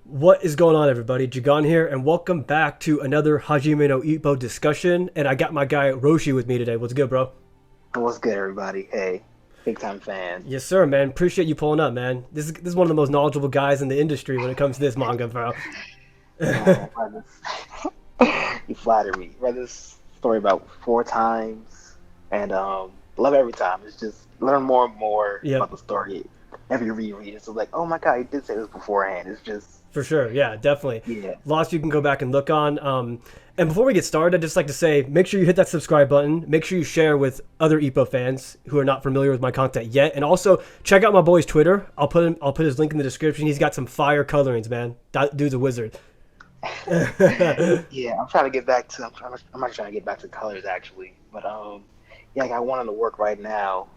What is going on, everybody? Jagan here, and welcome back to another Hajime no Ippo discussion. And I got my guy Roshi with me today. What's good, bro? What's good, everybody? Hey, big time fan. Yes, sir, man. Appreciate you pulling up, man. This is one of the most knowledgeable guys in the industry when it comes to this manga, bro. Read you flatter me. Read this story about 4 times, and love every time. It's just learn more and more Yep, about the story. Every reread, it's like, oh my god, he did say this beforehand. It's just, for sure. Yeah, definitely. yeah, Lots you can go back and look on. And before we get started, I'd just like to say, make sure you hit that subscribe button. Make sure you share with other Ippo fans who are not familiar with my content yet. And also check out my boy's Twitter. I'll put his link in the description. He's got some fire colorings, man. That dude's a wizard. yeah. I'm trying to get back to. I'm not trying to get back to colors actually, but yeah, I got one on the work right now,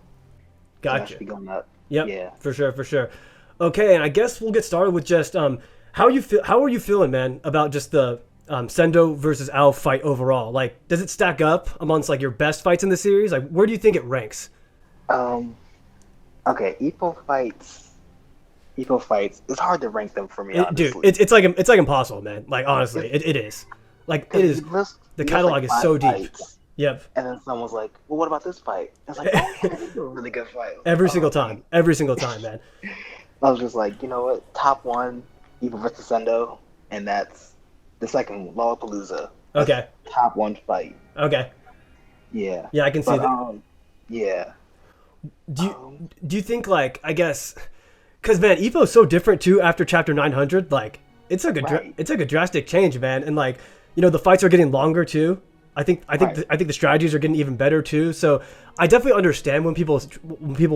so that Gotcha. should be going up. Yep, Yeah. for sure, for sure. Okay, and I guess we'll get started with just how are you feeling, man, about just the Sendo versus Alf fight overall? Like, does it stack up amongst like your best fights in the series? Like, where do you think it ranks? Um. Okay. Ippo fights. It's hard to rank them for me, Dude, honestly. it's like impossible, man. Like honestly, it is. Like it Because is. The you list like catalog is five so deep. fights, Yep. and then someone's like, "Well, what about this fight?" And it's like, "Oh yeah, this is a really good fight." I was like, Every "Oh, single okay." time. Every single time, man. I was just like, you know what? Top one, Ippo versus Sendo, and that's the second Lollapalooza. That's Okay. top one fight. Okay. Yeah, Yeah, I can see but that. yeah, Do um, you do you think like I guess because man, Ippo's so different too after chapter 900. Like right, it's like a drastic change, man. And like the fights are getting longer too. right, I think the strategies are getting even better too. So I definitely understand when people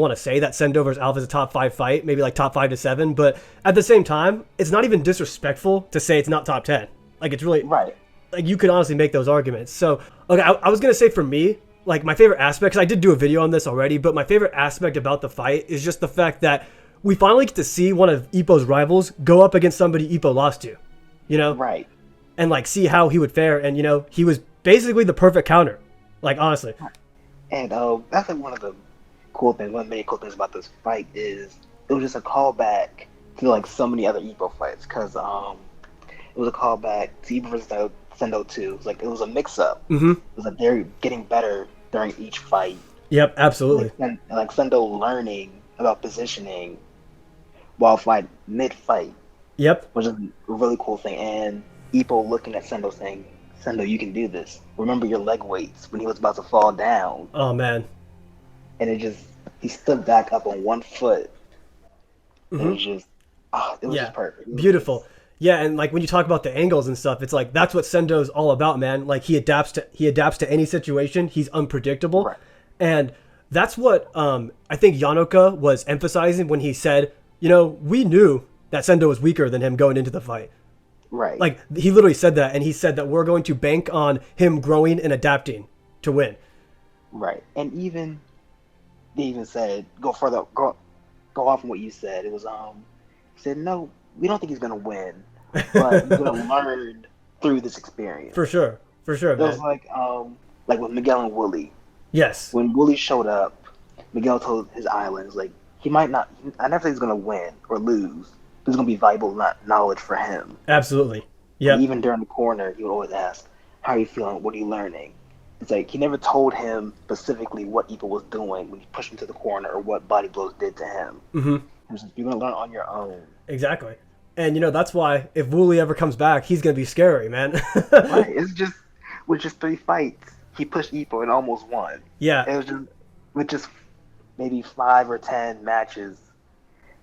want to say that Sendo versus Alpha is a top five fight, maybe like top 5 to 7. But at the same time, it's not even disrespectful to say it's not top 10. Like it's really right, like you could honestly make those arguments. So okay, I was gonna say for me, like my favorite aspect, because I did do a video on this already, but my favorite aspect about the fight is just the fact that we finally get to see one of Ippo's rivals go up against somebody Ippo lost to, you know, right. and like see how he would fare. And he was basically the perfect counter. Like honestly, And that's like one of the cool things. One of the many cool things about this fight is it was just a callback to like so many other Ippo fights because it was a callback to Ippo versus Sendo 2. It was like it was a mix up. mm-hmm. It was like they're getting better during each fight. Yep, absolutely, Like Sendo learning about positioning while fight mid fight, yep, which is a really cool thing. And Ippo looking at Sendo saying, "Sendo, you can do this. Remember your leg weights." When he was about to fall down, oh man, and he stood back up on one foot. It mm-hmm. was just it was Yeah, just perfect. It was just beautiful. Yeah, and like when you talk about the angles and stuff, it's like that's what Sendo's all about, man. Like he adapts to any situation. He's unpredictable, right, and that's what I think Yanoka was emphasizing when he said, we knew that Sendo was weaker than him going into the fight. right, Like he literally said that, and he said that we're going to bank on him growing and adapting to win. right. And even they even said go off on what you said. It was he said no, we don't think he's gonna win, but he's gonna learn through this experience. For sure, It was man. like with Miguel and Wooly. Yes, When Wooly showed up, Miguel told his islands like he might not. I never think he's gonna win or lose. There's gonna be valuable knowledge for him. absolutely. And Yep. even during the corner, he would always ask, "How are you feeling? What are you learning?" It's like he never told him specifically what Ippo was doing when he pushed him to the corner or what body blows did to him. Mm-hmm. He was like, "You're gonna learn on your own." Exactly. And that's why if Wooly ever comes back, he's gonna be scary, man. Right? It's just with just 3 fights, he pushed Ippo and almost won. Yeah. It was just with just maybe 5 or 10 matches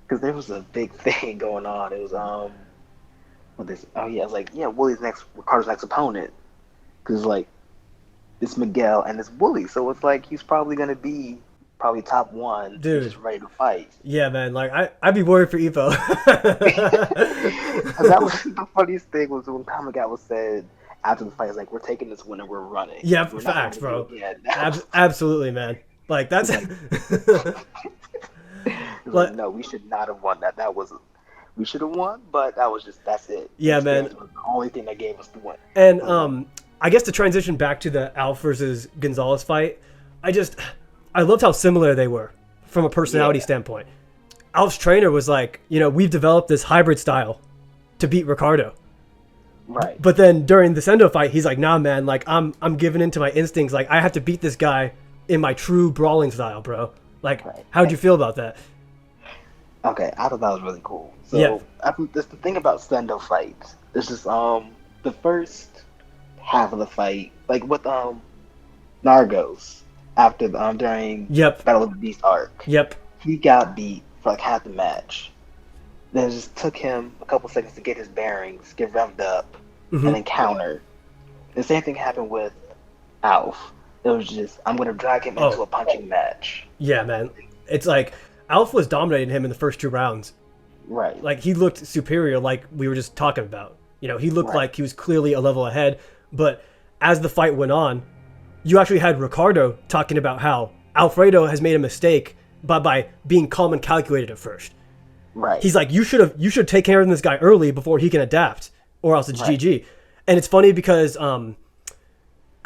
because there was a big thing going on. It was what this? Oh yeah, it was like yeah, Ricardo's next opponent because like it's Miguel and it's Wooly, so it's like he's probably gonna be probably top one, and Dude. just ready to fight. Yeah, man. Like I'd be worried for Ippo. And that was the funniest thing was when Takamura was said after the fight, it's like we're taking this win and we're running. Yeah, We're not facts, gonna bro. do it again. Absolutely, man. Like that's It's like it's like like no, we should not have won that. We should have won, but that's it. The yeah, man. experience was the only thing that gave us the win. And Uh, I guess to transition back to the Alf versus Gonzalez fight, I loved how similar they were from a personality yeah, standpoint. Alf's trainer was like, we've developed this hybrid style to beat Ricardo. Right. But then during the Sendo fight, he's like, nah, man, like I'm giving into my instincts. Like I have to beat this guy in my true brawling style, bro. Like, Right. how'd you feel about that? Okay, I thought that was really cool. Yeah. So I think that's the thing about Sendo fights. It's just the first half of the fight, like with Nargos after during Yep. Battle of the Beast arc, Yep. he got beat for like half the match. Then it just took him a couple seconds to get his bearings, get revved up, Hmm. and then counter. The same thing happened with Alf. It was just I'm gonna drag him into Oh. a punching match. Yeah, man. It's like Alf was dominating him in the first 2 rounds. Right. Like he looked superior, like we were just talking about. You know, he looked Right. like he was clearly a level ahead. But as the fight went on, you actually had Ricardo talking about how Alfredo has made a mistake by being calm and calculated at first. Right. He's like, you should take care of this guy early before he can adapt, or else it's Right. GG. And it's funny because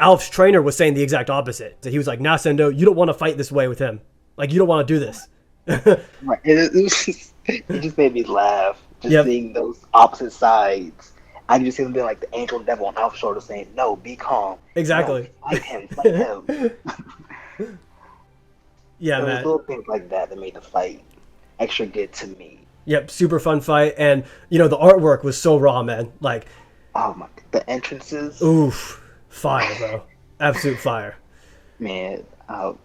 Alf's trainer was saying the exact opposite. He was like, nah, Sendo, you don't want to fight this way with him. Like, you don't want to do this. Right. It was just, it just made me laugh just Yep. seeing those opposite sides. I could just see them being like the angel and devil on Alpha's shoulder saying, "No, be calm. Exactly. No, fight him. Fight him." Yeah, There was man. little things like that made the fight extra good to me. Yep, super fun fight. And, you know, the artwork was so raw, man. Like, Oh my! The entrances, oof. Fire, bro. Absolute fire. man. And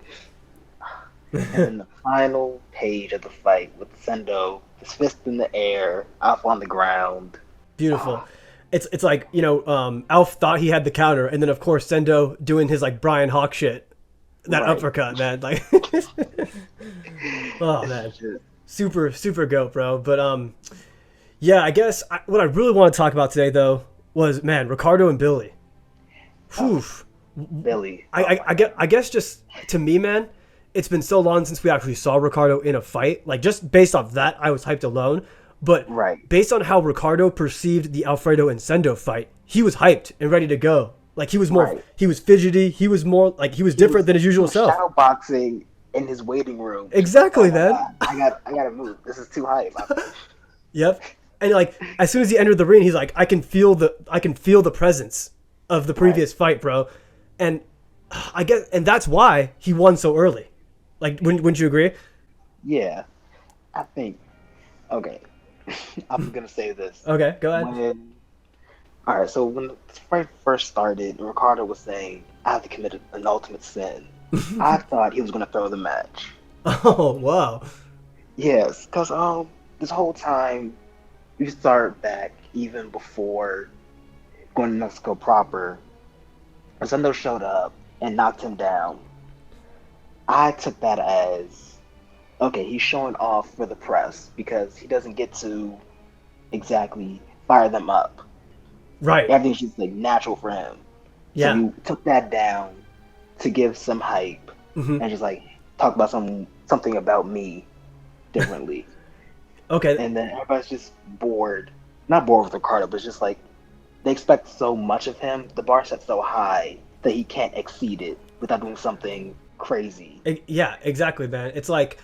then the final page of the fight with Sendo, his fist in the air, Alpha on the ground. Beautiful. It's like, you know, Alf thought he had the counter, and then, of course, Sendo doing his, like, Brian Hawk shit. That Right. uppercut, man. Like, oh, man. Just- Super, super goat, bro. But, yeah, I guess what I really want to talk about today, though, was, man, Ricardo and Billy. Whew. Billy. I guess just to me, man, it's been so long since we actually saw Ricardo in a fight. Like, just based off that, I was hyped alone. But Right. based on how Ricardo perceived the Alfredo and Sendo fight, he was hyped and ready to go. Like, he was more, Right. he was fidgety. He was more, like, he was different than his He usual was self. shadow boxing in his waiting room. Exactly, Oh my man. God, I gotta move. This is too hype. Yep. And like, as soon as he entered the ring, he's like, I can feel the presence of the previous fight, bro. And I guess, and that's why he won so early. Like, wouldn't you agree? Yeah, I think. Okay, I'm gonna say this. Okay, go ahead. All right, so when the fight first started, Ricardo was saying, "I have to commit an ultimate sin." I thought he was gonna throw the match. Oh, wow. Yes, because this whole time, you start back even before going to Mexico proper. Sendo showed up and knocked him down. I took that as, okay, he's showing off for the press because he doesn't get to exactly fire them up. Right. Everything's just like natural for him. Yeah. So you took that down to give some hype Hmm. and just like talk about something about me differently. Okay. And then everybody's just bored. Not bored with Ricardo, but it's just like they expect so much of him. The bar set so high that he can't exceed it without doing something crazy. Yeah, exactly, man. It's like,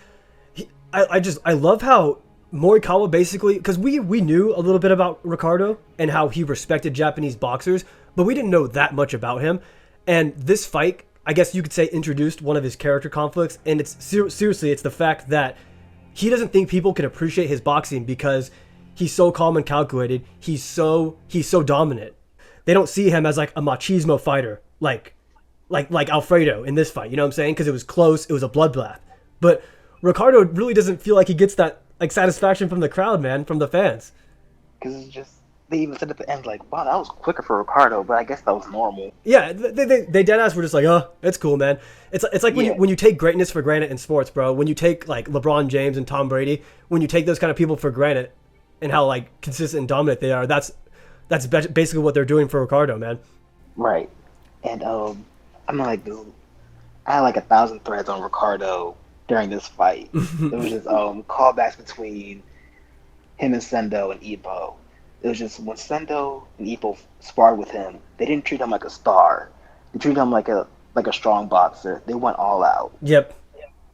I love how Morikawa basically, because we knew a little bit about Ricardo and how he respected Japanese boxers, but we didn't know that much about him. And this fight, I guess you could say, introduced one of his character conflicts. And it's seriously, it's the fact that he doesn't think people can appreciate his boxing because he's so calm and calculated. He's so dominant. They don't see him as like a machismo fighter, like Alfredo in this fight. You know what I'm saying? Because it was close, it was a bloodbath. But Ricardo really doesn't feel like he gets that like satisfaction from the crowd, man, from the fans. Because it's just, they even said at the end, like, wow, that was quicker for Ricardo, but I guess that was normal. Yeah, they dead ass were just like, oh, it's cool, man. It's like when Yeah. when you take greatness for granted in sports, bro. When you take like LeBron James and Tom Brady, when you take those kind of people for granted and how like consistent and dominant they are, that's basically what they're doing for Ricardo, man. Right. And I'm like, I had like 1,000 threads on Ricardo during this fight. It was just callbacks between him and Sendo and Ippo. It was just when Sendo and Ippo sparred with him, they didn't treat him like a star. They treated him like a strong boxer. They went all out. Yep.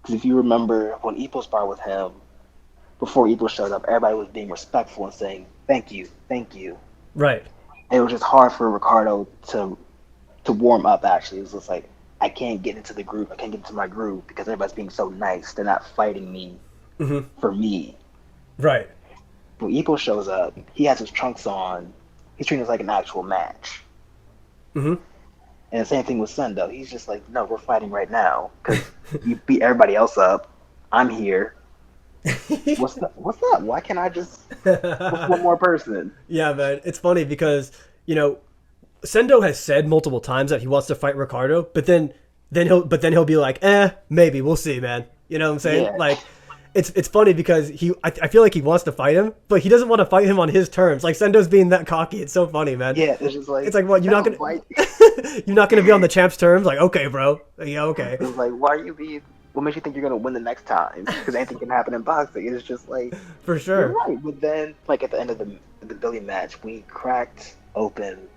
Because if you remember when Ippo sparred with him, before Ippo showed up, everybody was being respectful and saying thank you, thank you. Right. It was just hard for Ricardo to warm up. Actually, it was just like I can't get into the group. I can't get into my group because everybody's being so nice. They're not fighting me for me. Right. When Ippo shows up, he has his trunks on. He's treating it like an actual match. And the same thing with Sendo. He's just like, no, we're fighting right now because you beat everybody else up. I'm here. What's that? Why can't I just with one more person? Yeah, man. It's funny because, Sendo has said multiple times that he wants to fight Ricardo, but then he'll be like, maybe, we'll see, man. You know what I'm saying? Yeah. Like, it's funny because I feel like he wants to fight him, but he doesn't want to fight him on his terms. Like, Sendo's being that cocky. It's so funny, man. Yeah, it's just like, what, you're not gonna you're not gonna be on the champ's terms? Like, okay, bro. Yeah, okay. It's like, why are you being? What makes you think you're gonna win the next time? Because anything can happen in boxing. It's just like, for sure. You're right. But then, like at the end of the Billy match, we cracked open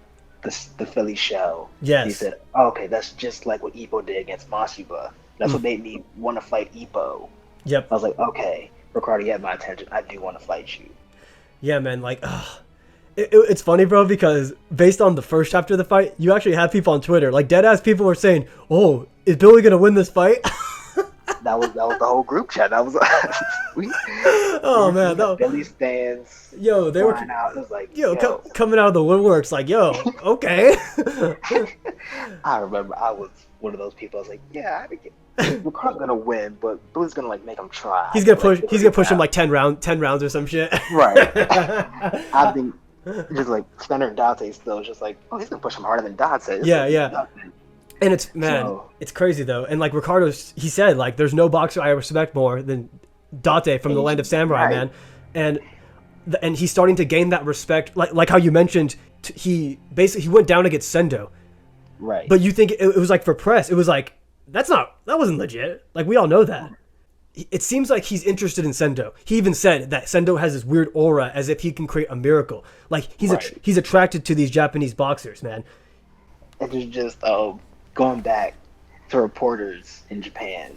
the Philly shell. Yes. He said, oh, "Okay, that's just like what Ippo did against Mashiba. That's what made me want to fight Ippo." Yep. I was like, "Okay, Ricardo, you have my attention. I do want to fight you." Yeah, man. Like, it's funny, bro, because based on the first chapter of the fight, you actually have people on Twitter, like deadass people were saying, "Oh, is Billy gonna win this fight?" That was the whole group chat. That was man, Billy stands. Yo, they were out. It was like, coming out of the woodworks, like, yo, okay. I remember I was one of those people. I was like, yeah, Ricardo's gonna win, but Billy's gonna like make him try. He's gonna push him like 10 rounds or some shit. Right. I think just like Sender and Dante still just like, oh, he's gonna push him harder than Dante. Yeah. And it's crazy though. And like Ricardo, he said, like, there's no boxer I respect more than Date from the Land of Samurai, man. And he's starting to gain that respect, like how you mentioned. He went down against Sendo, right? But you think it was like for press? It was like that wasn't legit. Like, we all know that. It seems like he's interested in Sendo. He even said that Sendo has this weird aura, as if he can create a miracle. Like he's attracted to these Japanese boxers, man. And it's just going back to reporters in Japan.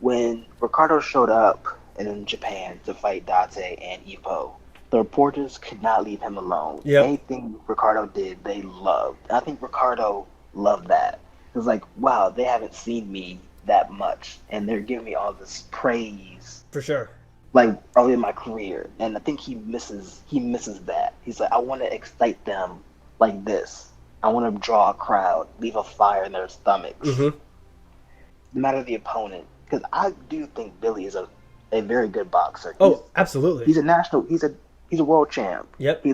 When Ricardo showed up in Japan to fight Date and Ippo, the reporters could not leave him alone. Yep. Anything Ricardo did, they loved. I think Ricardo loved that. It was like, wow, they haven't seen me that much, and they're giving me all this praise. For sure. Like early in my career, and I think he misses that. He's like, I want to excite them like this. I want to draw a crowd, leave a fire in their stomachs. No matter the opponent, because I do think Billy is a very good boxer. Absolutely. He's a world champ. Yep.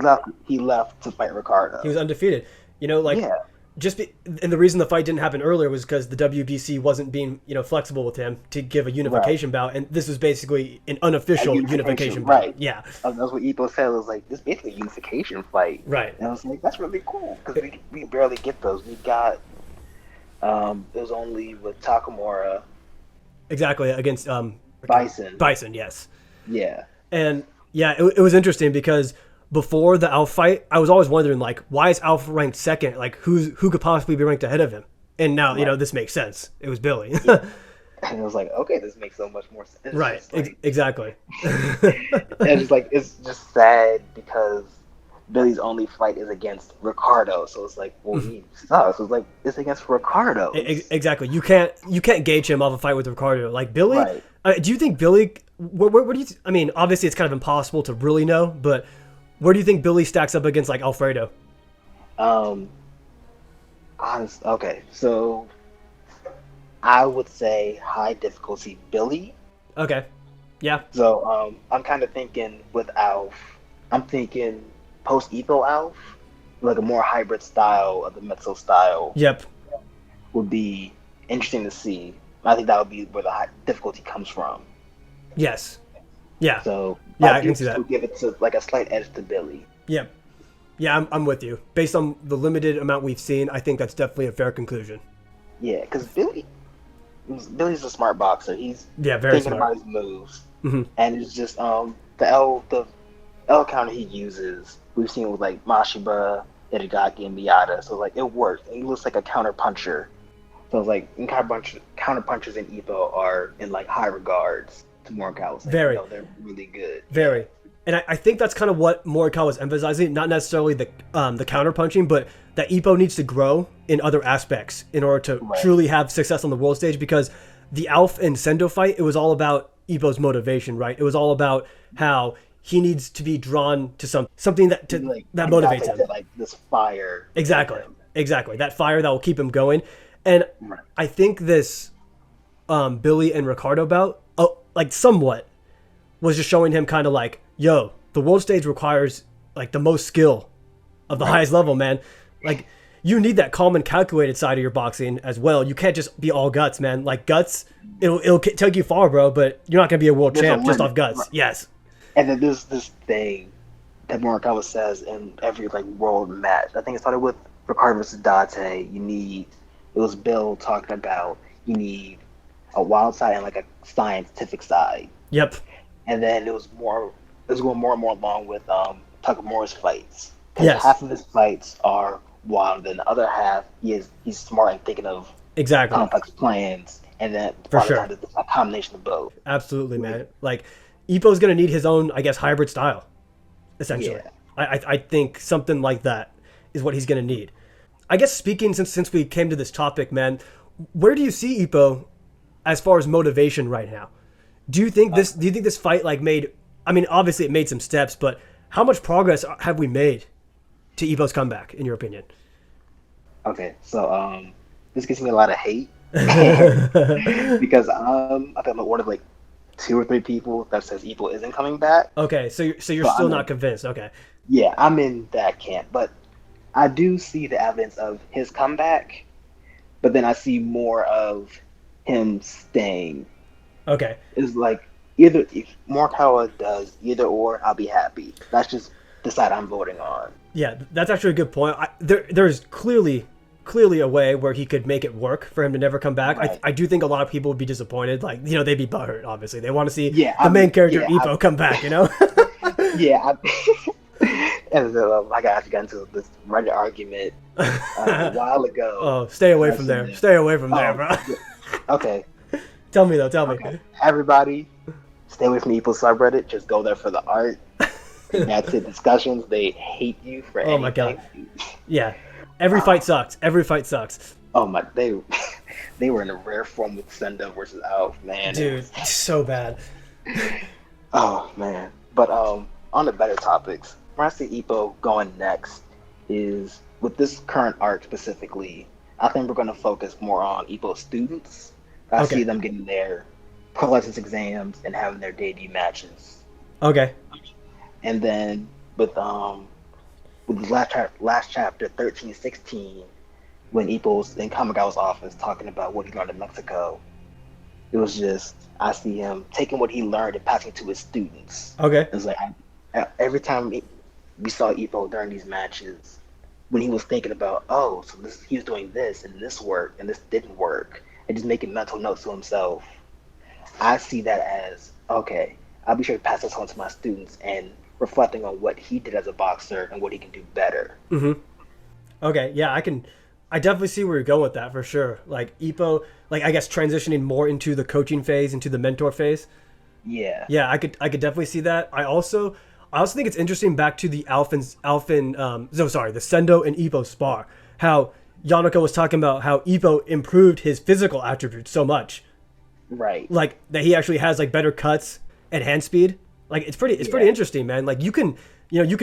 He left to fight Ricardo. He was undefeated. And the reason the fight didn't happen earlier was because the WBC wasn't being, flexible with him to give a unification bout, and this was basically an unofficial unification bout. Right. Yeah. That's what Ippo said. It was like, this is basically a unification fight. Right. And I was like, that's really cool, because we barely get those. We got, it was only with Takamura. Exactly, against Bison. Bison, yes. Yeah. And yeah, it was interesting because before the Alf fight, I was always wondering, like, why is Alf ranked second? Like, who could possibly be ranked ahead of him? And now, this makes sense. It was Billy. Yeah. And I was like, okay, this makes so much more sense. Right, like, exactly. It's just sad because Billy's only fight is against Ricardo. So it's like, well, he sucks. So it's like, it's against Ricardo. Exactly. You can't gauge him off a fight with Ricardo. Like, Billy, right. Do you think Billy, where do you, I mean, obviously it's kind of impossible to really know, but where do you think Billy stacks up against, like, Alfredo? Okay, so I would say high difficulty Billy. Okay, yeah. So I'm kind of thinking with Alf, I'm thinking post Ippo Alf, like a more hybrid style of the Metso style. Yep. Would be interesting to see. I think that would be where the high difficulty comes from. Yes. Yeah. So I can see that. Give it to like a slight edge to Billy. Yep. Yeah, I'm with you. Based on the limited amount we've seen, I think that's definitely a fair conclusion. Yeah, because Billy's a smart boxer. He's very thinking smart about his moves, and it's just the L counter he uses. We've seen with like Mashiba, Itagaki, and Miyata. So like it works. And he looks like a counter puncher. So it's like counter punchers in Ippo are in like high regards to Morikawa, saying, Very. no, they're really good. Very. And I think that's kind of what Morikawa was emphasizing, not necessarily the counter punching, but that Ippo needs to grow in other aspects in order to Right. truly have success on the world stage. Because the Alf and Sendo fight, it was all about Ippo's motivation, right? It was all about how he needs to be drawn to something that Like, motivates him. like this fire. Exactly. That fire that will keep him going. And Right. I think this Billy and Ricardo bout, like somewhat, was just showing him kind of like, yo, the world stage requires like the most skill of the highest level, man. Like, you need that calm and calculated side of your boxing as well. You can't just be all guts, man. Like, guts, it'll take you far, bro, but you're not going to be a world There's a champ just limit. off guts. Right. Yes. And then there's this thing that Morikawa says in every like world match. I think it started with Ricardo versus Date. It was Bill talking about you need a wild side and like a scientific side. Yep. And then it was going more and more along with Takamura's fights. 'Cause Yes. half of his fights are wild, and the other half he's smart and thinking of Exactly. complex plans, and then For sure. it's a combination of both. Absolutely, man. Like, Ippo's going to need his own, I guess, hybrid style, essentially. Yeah. I think something like that is what he's going to need. I guess speaking, since we came to this topic, man, where do you see Ippo as far as motivation right now? Do you think this fight like made? I mean, obviously it made some steps, but how much progress have we made to Ippo's comeback, in your opinion? Okay, so this gives me a lot of hate because I think I'm one of like 2 or 3 people that says Ippo isn't coming back. Okay, so you're So still I'm not in- convinced. Okay. Yeah, I'm in that camp, but I do see the evidence of his comeback, but then I see more of him staying. Okay. It's like either if Morikawa does either or, I'll be happy. That's just the side I'm voting on. Yeah, that's actually a good point. There's clearly a way where he could make it work for him to never come back. Right. I do think a lot of people would be disappointed. Like, they'd be butthurt, obviously. They want to see Yeah, the main character, yeah, Ippo, come back, Yeah, and I got into this Reddit argument a while ago. Oh, stay away from there. Stay away from there, bro. Okay, Tell me, though. Tell me. okay. Everybody, stay away from the Ippo subreddit. Just go there for the art. That's it. Discussions. They hate you for anything. Oh, my God. Yeah. Every fight sucks. Every fight sucks. Oh my, they were in a rare form with Sendo versus Alf, man. Dude, so bad. Oh man. But on the better topics, where I see Ippo going next is with this current arc specifically. I think we're going to focus more on Ippo students. I Okay. see them getting their pro-license exams and having their debut matches. Okay. And then with the last chapter 13-16, when Ippo was in Kamigawa's office talking about what he learned in Mexico, it was just I see him taking what he learned and passing it to his students. Okay. It was like every time we saw Ippo during these matches, when he was thinking about, oh, so he was doing this and this worked and this didn't work, and just making mental notes to himself, I see that as, okay, I'll be sure to pass this on to my students and reflecting on what he did as a boxer and what he can do better. Mm-hmm. Okay, yeah, I definitely see where you're going with that for sure. Like, Ippo, like, I guess transitioning more into the coaching phase, into the mentor phase. Yeah. Yeah, I could definitely see that. I also think it's interesting back to the the Sendo and Ippo spar. How Yanoko was talking about how Ippo improved his physical attributes so much. Right. Like, that he actually has like better cuts and hand speed. Like, it's pretty interesting, man. Like, you can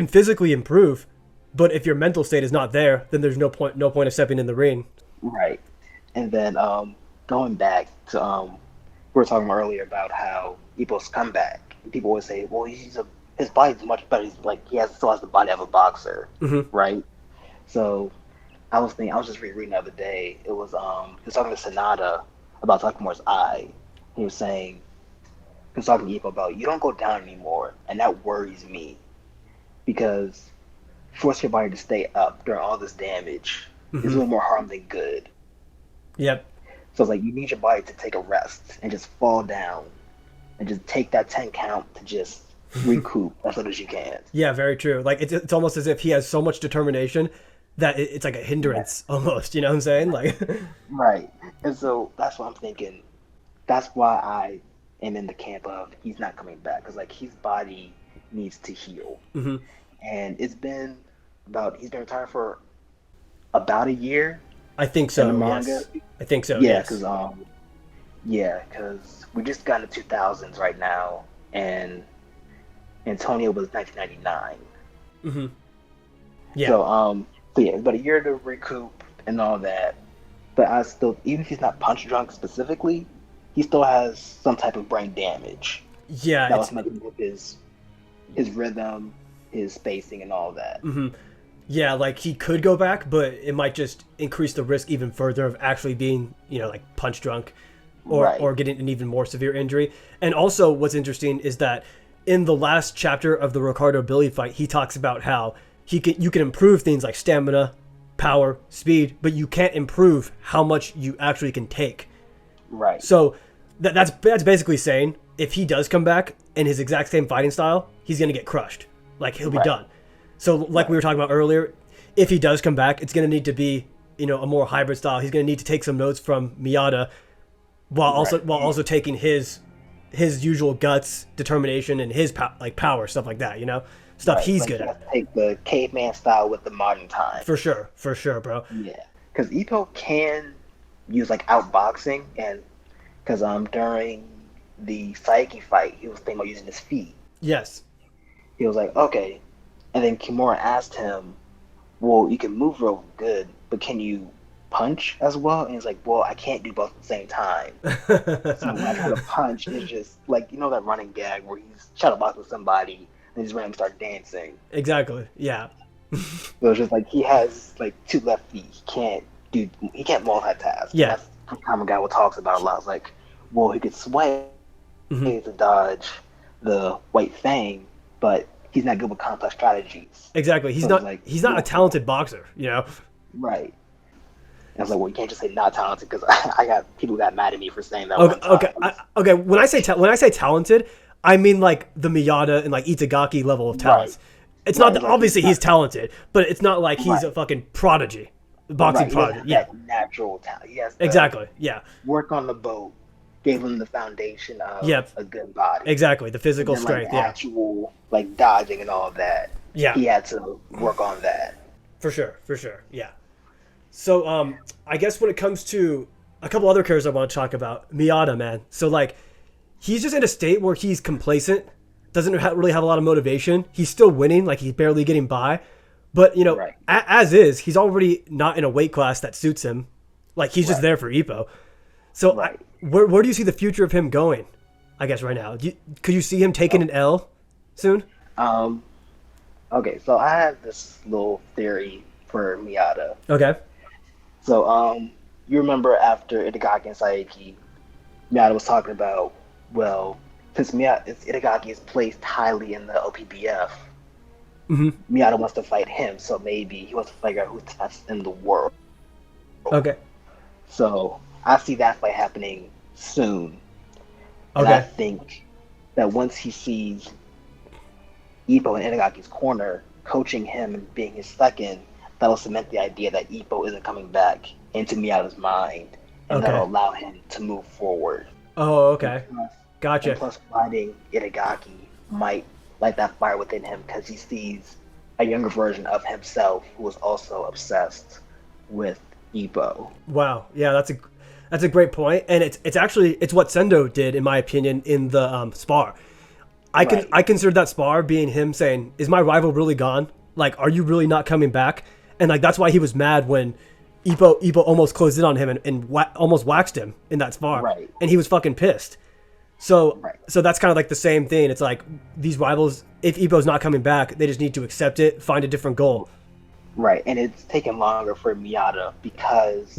physically improve, but if your mental state is not there, then there's no point of stepping in the ring. Right. And then going back to we were talking earlier about how Ippo's comeback. People always say, well, his body's much better. He's like still has the body of a boxer, right? So I was just rereading the other day. It was he was talking to Sonata about Takamura's eye. He was talking to Ippo about, you don't go down anymore, and that worries me because force your body to stay up during all this damage is a little more harm than good. Yep. So it's like you need your body to take a rest and just fall down and just take that 10 count to just recoup as much as you can. Yeah, very true. Like, it's almost as if he has so much determination that it's like a hindrance almost. You know what I'm saying? Like, Right. And so that's what I'm thinking. That's why I and in the camp of he's not coming back because like his body needs to heal. Mm-hmm. And he's been retired for about a year I think in the so. manga. Yes. I think so. Yeah, Yes. because we just got in the 2000s right now, and Antonio was 1999. Mm-hmm. Yeah. So yeah, but a year to recoup and all that. But I still, even if he's not punch drunk specifically, he still has some type of brain damage Yeah. that was making with his rhythm, his spacing, and all that. Mm-hmm. Yeah, like he could go back, but it might just increase the risk even further of actually being, like punch drunk, or getting an even more severe injury. And also, what's interesting is that in the last chapter of the Ricardo Billy fight, he talks about how you can improve things like stamina, power, speed, but you can't improve how much you actually can take. Right. So that's basically saying if he does come back in his exact same fighting style, he's gonna get crushed. Like he'll be done. So like we were talking about earlier, if he does come back, it's gonna need to be a more hybrid style. He's gonna need to take some notes from Miyata, while also taking his usual guts, determination, and his power, stuff like that. Stuff he's good at. Take the caveman style with the modern time. For sure, bro. Yeah, because Ippo can use like outboxing, and because during the Saiki fight, he was thinking about using his feet. Yes. He was like, okay. And then Kimura asked him, well, you can move real good, but can you punch as well? And he's like, well, I can't do both at the same time. So when I try to punch, it's just like, that running gag where he's shadowboxing somebody and he's randomly start dancing. Exactly, yeah. So it's just like he has like two left feet. He can't multitask. Yeah. That's the common guy talks about a lot. It's like, well, he could sway to dodge the White Fang, but he's not good with complex strategies. Exactly. He's not a talented boxer, Right. I was like, well, you can't just say not talented because I got people who got mad at me for saying that. Okay. When I say talented, I mean like the Miyata and like Itagaki level of talent. Right. It's not that obviously he's talented, but it's not like he's a fucking prodigy, boxing prodigy. Yeah, natural talent. He has exactly. Yeah, work on the boat gave him the foundation of a good body. Exactly, the physical strength. Actual like dodging and all that. Yeah, he had to work on that. For sure. Yeah. So I guess when it comes to a couple other characters I want to talk about, Miyata, man. So like, he's just in a state where he's complacent, doesn't really have a lot of motivation. He's still winning, like he's barely getting by. But as is, he's already not in a weight class that suits him. Like he's just there for Ippo. So where do you see the future of him going? I guess right now, could you see him taking an L soon? Okay, so I have this little theory for Miyata. Okay. So, you remember after Itagaki and Saiki, Miyata was talking about, well, since Itagaki is placed highly in the OPBF, Miyata wants to fight him, so maybe he wants to figure out who's the best in the world. Okay. So, I see that fight happening soon. And I think that once he sees Ippo in Itagaki's corner, coaching him and being his second, that'll cement the idea that Ippo isn't coming back into Miyata's mind, and that'll allow him to move forward. Oh, okay. Gotcha. And plus, fighting Itagaki might light that fire within him because he sees a younger version of himself who is also obsessed with Ippo. Wow. Yeah, that's a great point, and it's what Sendo did, in my opinion, in the spar. I consider that spar being him saying, "Is my rival really gone? Like, are you really not coming back?" And like that's why he was mad when Ippo almost closed in on him and almost waxed him in that spar. Right. And he was fucking pissed. So that's kind of like the same thing. It's like these rivals, if Ippo's not coming back, they just need to accept it, find a different goal. Right, and it's taken longer for Miyata because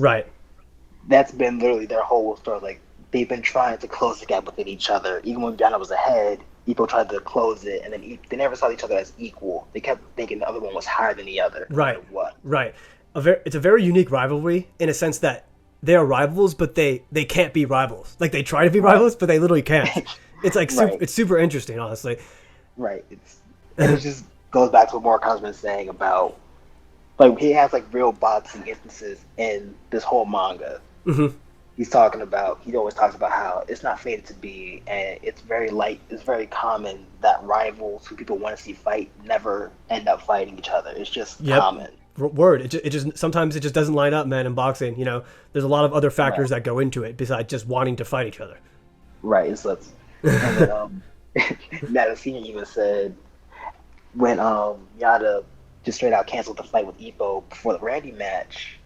that's been literally their whole story. Like they've been trying to close the gap within each other. Even when Miyata was ahead, Ippo tried to close it, and then they never saw each other as equal. They kept thinking the other one was higher than the other. No matter what. Right. It's a very unique rivalry in a sense that they are rivals, but they can't be rivals. Like they try to be rivals, but they literally can't. It's like it's super interesting, honestly. Right. It just goes back to what Morikawa's been saying about, like, he has like real boxing instances in this whole manga. he's talking about, he always talks about how it's not fated to be, and it's very common that rivals who people want to see fight never end up fighting each other. It's just Yep. common. Word. It just sometimes it just doesn't line up, man. In boxing, there's a lot of other factors Right. that go into it besides just wanting to fight each other. Right. And then Nata Senior even said when Miyata just straight out canceled the fight with Ippo before the Randy match,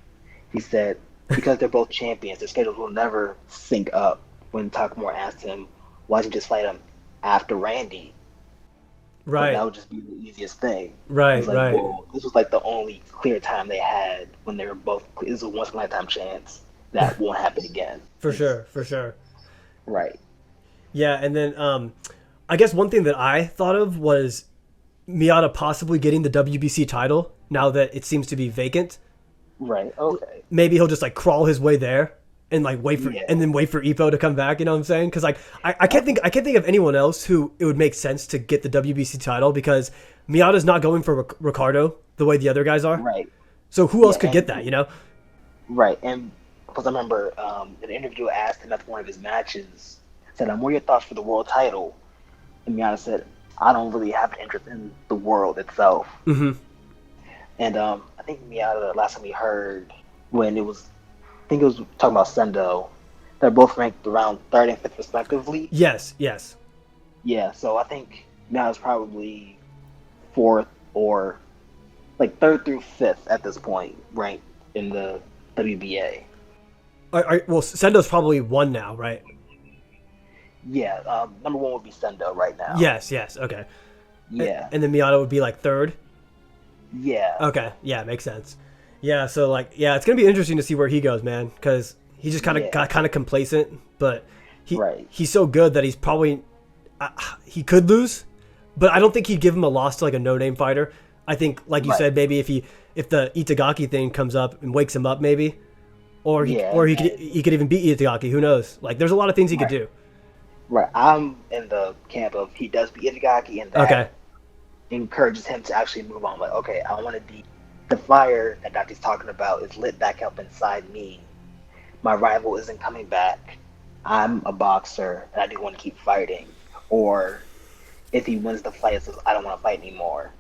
he said because they're both champions, their schedules will never sync up. When Takamura asked him, why didn't you just fight him after Randy? But that Right. would just be the easiest thing. Right. It's like, Right. well, this was like the only clear time they had when they were both. This is a once in a lifetime chance that won't happen again. For sure. For sure. Right. Yeah. And then I guess one thing that I thought of was Miyata possibly getting the WBC title now that it seems to be vacant. Right. Okay. Maybe he'll just like crawl his way there and like Yeah. wait for Ippo to come back. You know what I'm saying? Because like I can't think of anyone else who it would make sense to get the WBC title because Miyata's not going for Ricardo the way the other guys are. Right. So who else Yeah, could get that? You know? Right. And because I remember an interviewer asked him after one of his matches, said, "What are your thoughts for the world title?" And Miyata said, "I don't really have an interest in the world itself." Mm-hmm. And I think Miyata, last time we heard, when it was, I think it was talking about Sendo, they're both ranked around third and fifth respectively. Yes. Yes. Yeah, so I think Miyata's probably fourth or like third through fifth at this point, ranked in the WBA. Well, Sendo's probably one now, right? Yeah, number one would be Sendo right now. Yes. Yes. Okay. Yeah. And then Miyata would be like third. Yeah. Okay, yeah, makes sense. Yeah, so like, yeah, it's gonna be interesting to see where he goes, man, because he just kind of got kind of complacent, but he's so good that he's probably he could lose, but I don't think he'd give him a loss to like a no-name fighter. I think, like you said, maybe if the Itagaki thing comes up and wakes him up, maybe, or he could even beat Itagaki. Who knows? Like, there's a lot of things he could do. Right. I'm in the camp of he does beat Itagaki, and that encourages him to actually move on. Like, okay, I want to be the fire that Daki's talking about is lit back up inside me. My rival isn't coming back. I'm a boxer, and I do want to keep fighting. Or if he wins the fight, it says I don't want to fight anymore.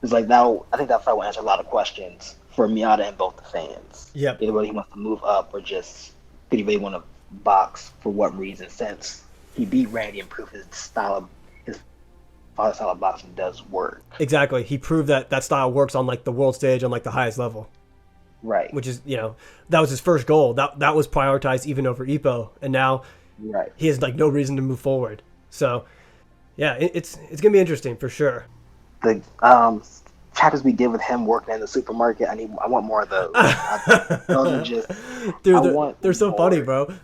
It's like that. I think that fight will answer a lot of questions for Miyata and both the fans. Yep. Whether he wants to move up or just did he really want to box for what reason? Since he beat Randy and proved his father's style of boxing does work. Exactly. He proved that style works on like the world stage on like the highest level. Right. Which is, that was his first goal. That was prioritized even over Ippo, and now he has like no reason to move forward. So, yeah, it's gonna be interesting for sure. The chapters we did with him working in the supermarket, I want more of those. Those are just, dude. They're so more. funny, bro.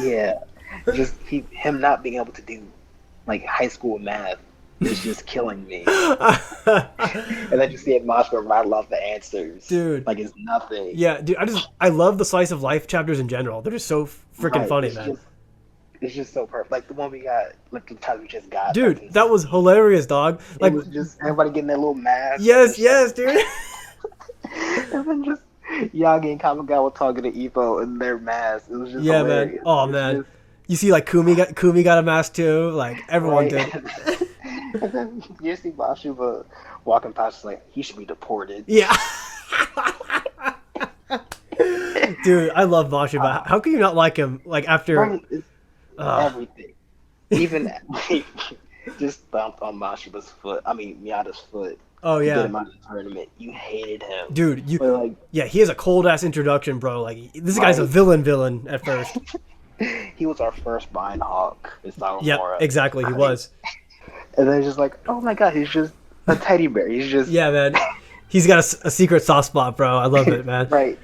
Yeah, just him not being able to do like high school math is just killing me. And then you see it Moscow rattle off the answers, dude, like it's nothing. Yeah, dude, I love the slice of life chapters in general. They're just so freaking funny, man. It's just so perfect. Like the one we got, like the time we just got. Dude, that was hilarious, dog. Like, it was just everybody getting their little mask. Yes, dude. And then just Yagi and Kamigawa talking to Ippo in their masks. It was just hilarious. Man. Oh, man. You see, like, Kumi got a mask, too. Like, everyone did. And then you see Bashuba walking past, like, he should be deported. Yeah. Dude, I love Bashuba. How can you not like him? Like, after... everything. Even just thumped on Miyata's foot. Oh, yeah. To get him out of the tournament. You hated him. Dude, he has a cold-ass introduction, bro. Like, this guy's a villain at first. He was our first Brian Hawk. Yeah, exactly, he was. And then just like, oh my god, he's just a teddy bear. He's just... Yeah, man. He's got a secret soft spot, bro. I love it, man. Right.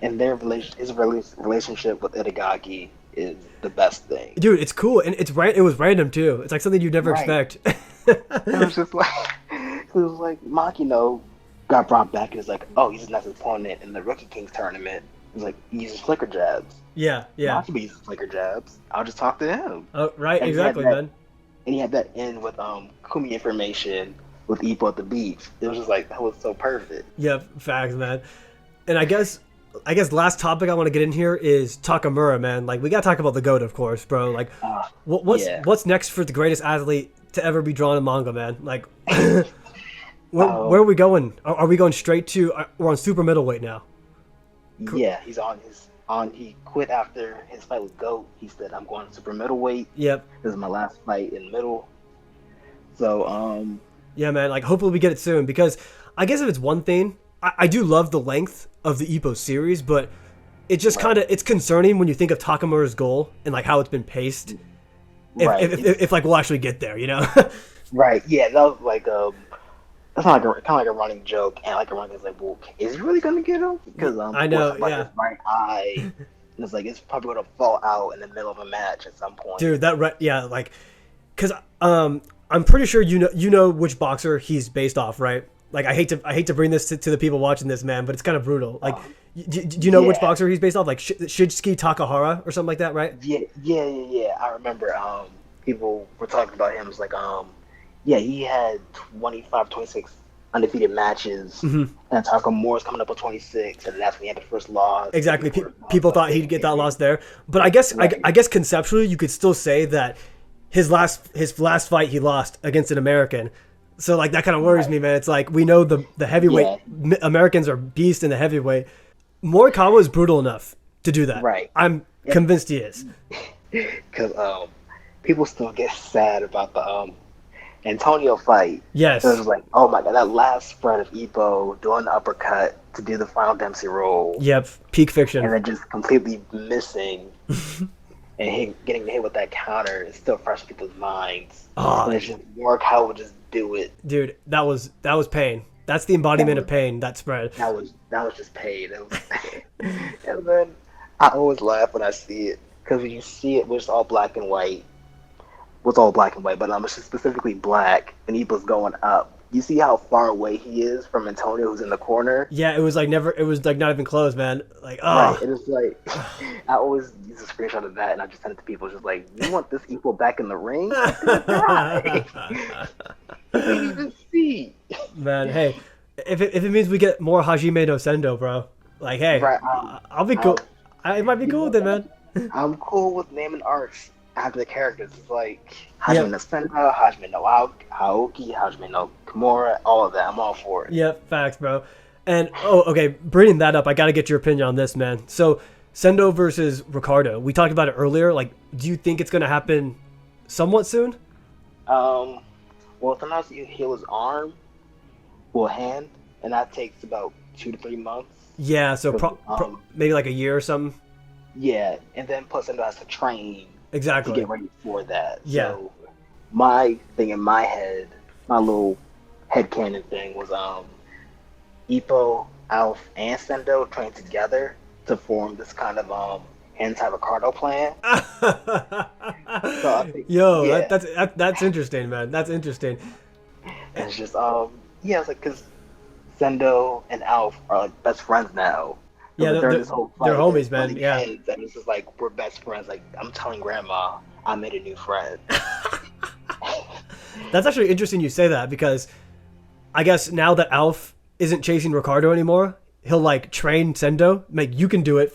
And his relationship with Itagaki is the best thing. Dude, it's cool, and it was random too. It's like something you'd never expect. It was just like Makino got brought back and it's like, oh, he's his next opponent in the Rookie Kings tournament. He's like, he uses flicker jabs. Yeah. Maki uses flicker jabs. I'll just talk to him. Oh, right, and exactly, man. And he had that end with Kumi information with Ippo at the beach. It was just like, that was so perfect. Yeah, facts, man. And I guess I guess last topic I want to get in here is Takamura, man. Like we gotta talk about the GOAT, of course, bro. Like, Yeah. what's next for the greatest athlete to ever be drawn in manga, man? Like, where are Um, we going? Are we going straight to? We're on super middleweight now. yeah, he's on. He quit after his fight with Goat. He said, "I'm going to super middleweight. Yep. This is my last fight in middle." So, Yeah, man. Like, hopefully we get it soon because I guess if it's one thing, I do love the length of the Ippo series, but it just right, it's concerning when you think of Takamura's goal and like how it's been paced. right, If like we'll actually get there, you know? right. Yeah, that was like that's not like kind of like a running joke, and like a running is like, well, is he really gonna get him? Because I know, like yeah, his right eye, and it's like it's probably gonna fall out in the middle of a match at some point. dude. Yeah, like, cause I'm pretty sure you know which boxer he's based off, right? Like I hate to bring this to the people watching this, man, but it's kind of brutal. Like, do you know which Yeah, boxer he's based off? Like Shitsuki Takahara or something like that, right? yeah. I remember people were talking about him. It's like yeah, he had 25, 26 undefeated matches, Hmm. and Takamura's coming up with 26, and that's when he had the first loss. Exactly. People were People thought saying he'd get that maybe loss there, but I guess right. I guess conceptually you could still say that his last fight he lost against an American. So like that kind of worries Right. me, man. It's like we know the heavyweight Yeah, Americans are beast in the heavyweight. Morikawa is brutal enough to do that. right. I'm convinced he is. Because people still get sad about the Antonio fight. So it Yes. was like, oh my god, that last spread of Ippo doing the uppercut to do the final Dempsey roll, Yep. Peak and fiction. then just completely missing and getting hit with that counter is still fresh in people's minds. And Ah, it's just Morikawa would just do it. dude, that was pain. That's the That embodiment was of pain. That spread. that was just pain. It was, and then I always laugh when I see it because when you see it, it's all black and white. Was all black and white, but it's just specifically black, and Ippo's going up. You see how far away he is from Antonio, who's in the corner, Yeah, it was like never. It was like not even close, man. Like right? ah. And it's like I always use a screenshot of that, and I just send it to people, just like, you want this Ippo back in the ring? Right? You can't even see. Man, hey, if it means we get more Hajime no Sendo, bro, like, hey, Right? I'll be I'm, cool. I might be you cool know with it, what? man. I'm cool with naming arcs after the characters. It's like Hajime Yep, no Senna, Hajime no Aoki, Hajime no Kimura, all of that. I'm all for it. yep, facts, bro. And okay, bringing that up, I got to get your opinion on this, man. So Sendo versus Ricardo, we talked about it earlier. Like, do you think it's gonna happen somewhat soon? Um, well, sometimes you heal his arm or hand, and that takes about 2 to 3 months. Yeah, so 'Cause, maybe like a year or something. yeah, and then plus Sendo has to train to Exactly. get ready for that. Yeah. So my thing in my head, my little headcanon thing was Ippo, Alf, and Sendo trained together to form this kind of anti-Ricardo plan. So I think, Yo, yeah, that's interesting, man. That's interesting. and it's just yeah, it's like because Sendo and Alf are like best friends now. So Yeah, like, during this whole they're fight, homies, they're man. butting Yeah. heads, and it's just like we're best friends. Like I'm telling Grandma, I made a new friend. That's actually interesting you say that because I guess now that Alf isn't chasing Ricardo anymore, he'll like train Sendo. Like you can do it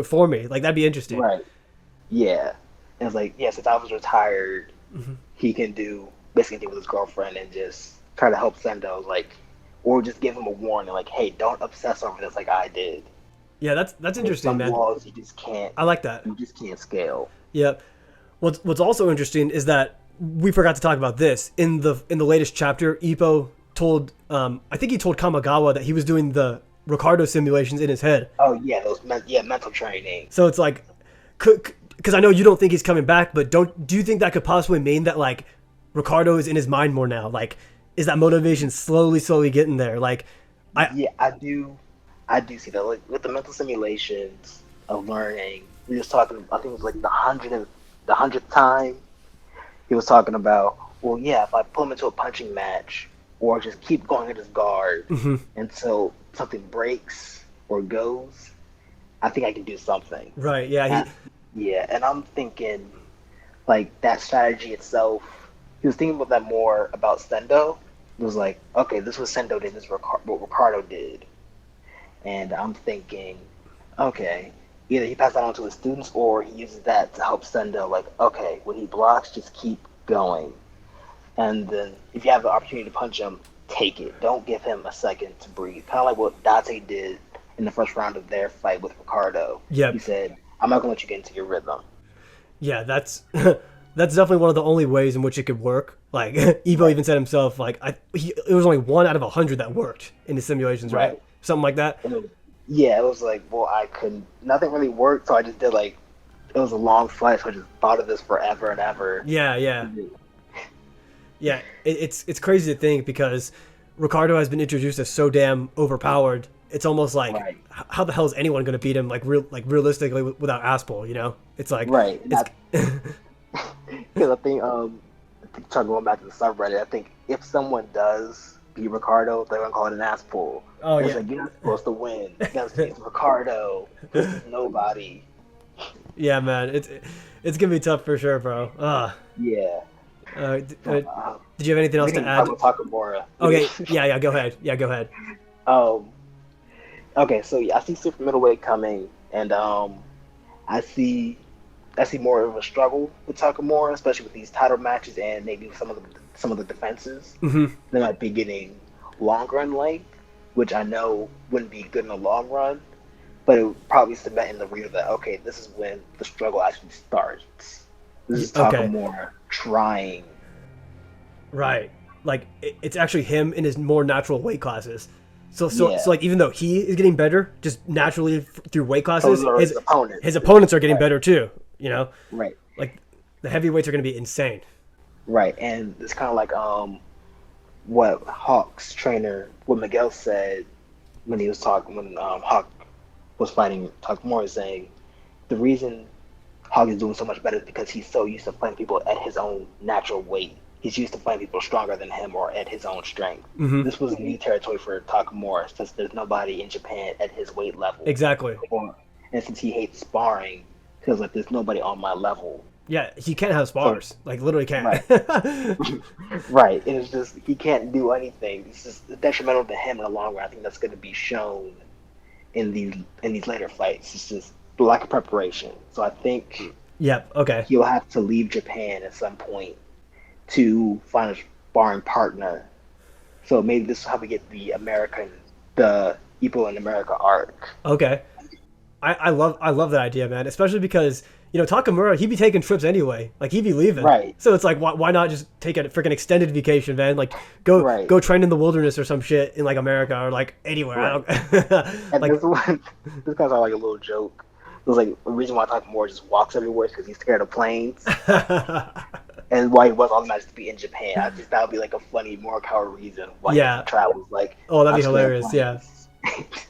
for me. Like that'd be interesting. Right. Yeah. And it's like, yeah, since Alf was retired, Hmm. he can do basically anything with his girlfriend and just try to help Sendo, like, or just give him a warning, like, hey, don't obsess over this like I did. Yeah, that's There's interesting, some man. laws I like that. you just can't scale. Yeah. What's also interesting is that we forgot to talk about this in the latest chapter. Ippo told I think he told Kamigawa that he was doing the Ricardo simulations in his head. Oh yeah, mental training. So it's like, because I know you don't think he's coming back, but do you think that could possibly mean that like Ricardo is in his mind more now? Like, is that motivation slowly getting there? Like, Yeah, I do see that. Like with the mental simulations of learning, we was talking. I think it was like the hundredth time he was talking about. Well, yeah, if I put him into a punching match, or just keep going at his guard mhm, until something breaks or goes, I think I can do something. right? Yeah, Uh, yeah, and I'm thinking like that strategy itself. He was thinking about that more about Sendo. It was like, okay, this was Sendo did, this is what Ricardo did. And I'm thinking, okay, either he passes that on to his students or he uses that to help Sendo. Like, okay, when he blocks, just keep going. And then if you have the opportunity to punch him, take it. Don't give him a second to breathe. Kind of like what Date did in the first round of their fight with Ricardo. He Yep. said, "I'm not gonna let you get into your rhythm." Yeah, that's that's definitely one of the only ways in which it could work. Like Evo Right. even said himself, like it was only 1 out of 100 that worked in the simulations, right? Right. Something like that. And yeah, it was like, well, I couldn't. Nothing really worked, so I just did like it was a long fight, so I just thought of this forever and ever. Yeah, yeah, yeah. It's crazy to think because Ricardo has been introduced as so damn overpowered. It's almost like Right. how the hell is anyone going to beat him like realistically without Aspel? You know, it's like Right. it's Because I think trying going back to the subreddit, I think if someone does beat Ricardo, they're gonna call it an ass pull. oh It's yeah, like you're not supposed to win. You gotta say it's Ricardo. This is nobody. yeah, man. It's gonna be tough for sure, bro. Yeah. Did you have anything We else to didn't add? talk about Takamura. Okay, yeah, go ahead. Yeah, go ahead. Um. Okay, so yeah, I see super middleweight coming, and I see I see more of a struggle with Takamura, especially with these title matches and maybe some of the defenses. Hmm. They might be getting longer in length, which I know wouldn't be good in the long run, but it would probably cement in the reader that okay, this is when the struggle actually starts. This is Okay, Takamura trying. right. Like it's actually him in his more natural weight classes. Yeah. So like even though he is getting better just naturally through weight classes, Those are his opponents. his opponents are getting Right. better too. You know, Right. like the heavyweights are going to be insane. Right. And it's kind of like what Hawk's trainer, what Miguel said when he was talking when Hawk was fighting Takamura, saying the reason Hawk is doing so much better is because he's so used to fighting people at his own natural weight. He's used to fighting people stronger than him or at his own strength. Hmm. This was new territory for Takamura since there's nobody in Japan at his weight level. Exactly. And since he hates sparring, he feels like there's nobody on my level. Yeah, he can't have spars. Like literally can't. Right. Right. It's just he can't do anything. It's just detrimental to him in the long run. I think that's going to be shown in these later fights. It's just lack of preparation. So I think Yep. Okay. he'll have to leave Japan at some point to find a sparring partner. So maybe this is how we get the Ippo in America arc. Okay. I love that idea, man. Especially because Takamura, he'd be taking trips anyway. Like he'd be leaving. Right. So it's like why not just take a freaking extended vacation, man? Like go Right. go train in the wilderness or some shit in like America or like anywhere. Right. I don't And like. this kind of like a little joke. It was like the reason why Takamura just walks everywhere is because he's scared of planes. And why he was automatic to be in Japan. I think that would be like a funny Morikawa reason why Yeah. he travels. Like, Oh, that'd I'm be scared of hilarious. Yeah. planes.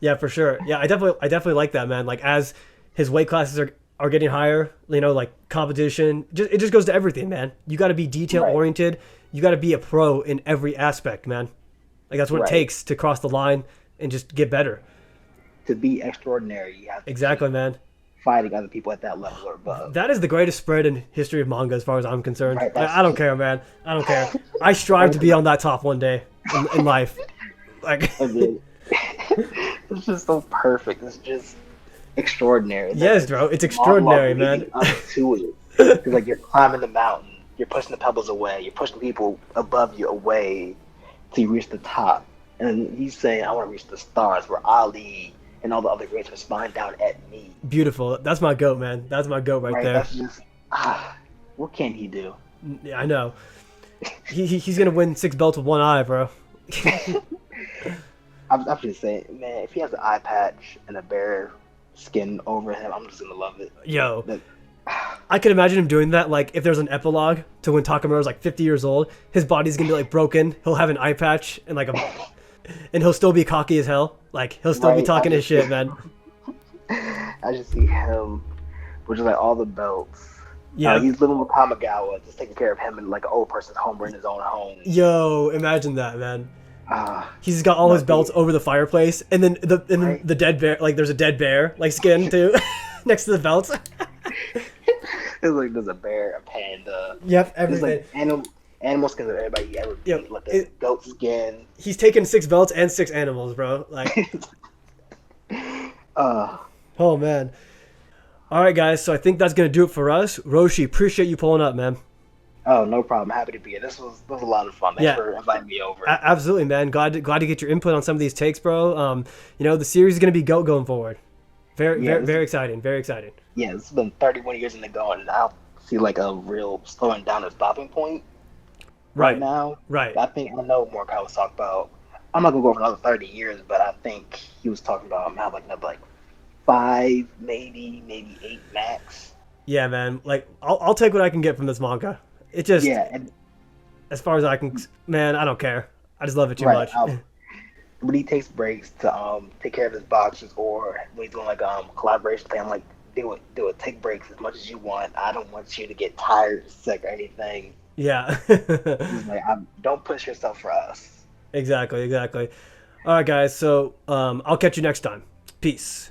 Yeah, for sure. Yeah, I definitely like that, man. Like as his weight classes are getting higher, like competition, it just goes to everything, man. You got to be detail Right. oriented. You got to be a pro in every aspect, man. Like that's what it Right. takes to cross the line and just get better. To be extraordinary, you have to Exactly, man. fighting other people at that level or above. That is the greatest spread in history of manga, as far as I'm concerned. Right, that's- I don't care, man. I don't care. I strive to be on that top one day in life. Like, I mean, it's just so perfect. It's just extraordinary. yes, bro, it's extraordinary, man. Up to it. It's like you're climbing the mountain, you're pushing the pebbles away, you're pushing people above you away till you reach the top. And he's saying, I want to reach the stars where Ali and all the other greats are smiling down at me. Beautiful. That's my goat, man. That's my goat right there. That's just, what can he do? Yeah, I know. He's gonna win 6 belts with one eye, bro. I'm just saying, man, if he has an eye patch and a bear skin over him, I'm just gonna love it. Yo, But, I can imagine him doing that. Like, if there's an epilogue to when Takamura's like 50 years old, his body's gonna be like broken. He'll have an eye patch and and he'll still be cocky as hell. Like, he'll still be Right, talking his shit, man. I just see him with just like all the belts. Yeah. He's living with Kamigawa, just taking care of him in like an old person's home or in his own home. Yo, imagine that, man. Ah, He's got all his belts over the fireplace, and then Right. the dead bear, like there's a dead bear, like skin too, next to the belts. it's like there's a bear, a panda. Yep, There's everything. like animal skins of everybody ever beat. Yep, Like the goat skin. He's taken 6 belts and 6 animals, bro. Like, Uh, Oh man. All right, guys. So I think that's gonna do it for us. Roshi, appreciate you pulling up, man. oh, no problem. Happy to be here. This was a lot of fun. Thanks Yeah, for inviting me over. absolutely, man. Glad to get your input on some of these takes, bro. The series is gonna be going forward. Very, Yeah, very, very exciting. Very exciting. yeah. It's been 31 years in the going, and I see like a real slowing down or stopping point right Right, now. right. I think I know Morikawa was talking about. I'm not gonna go for another 30 years, but I think he was talking about how like another like five, maybe eight max. Yeah, man. Like, I'll take what I can get from this manga. It just, Yeah, and as far as I can, man, I don't care. I just love it too right. much. When he takes breaks to take care of his boxes or when he's doing like collaboration thing, I'm like, do it, take breaks as much as you want. I don't want you to get tired, sick, or anything. Yeah. He's like, don't push yourself for us. Exactly, exactly. All right, guys. So I'll catch you next time. Peace.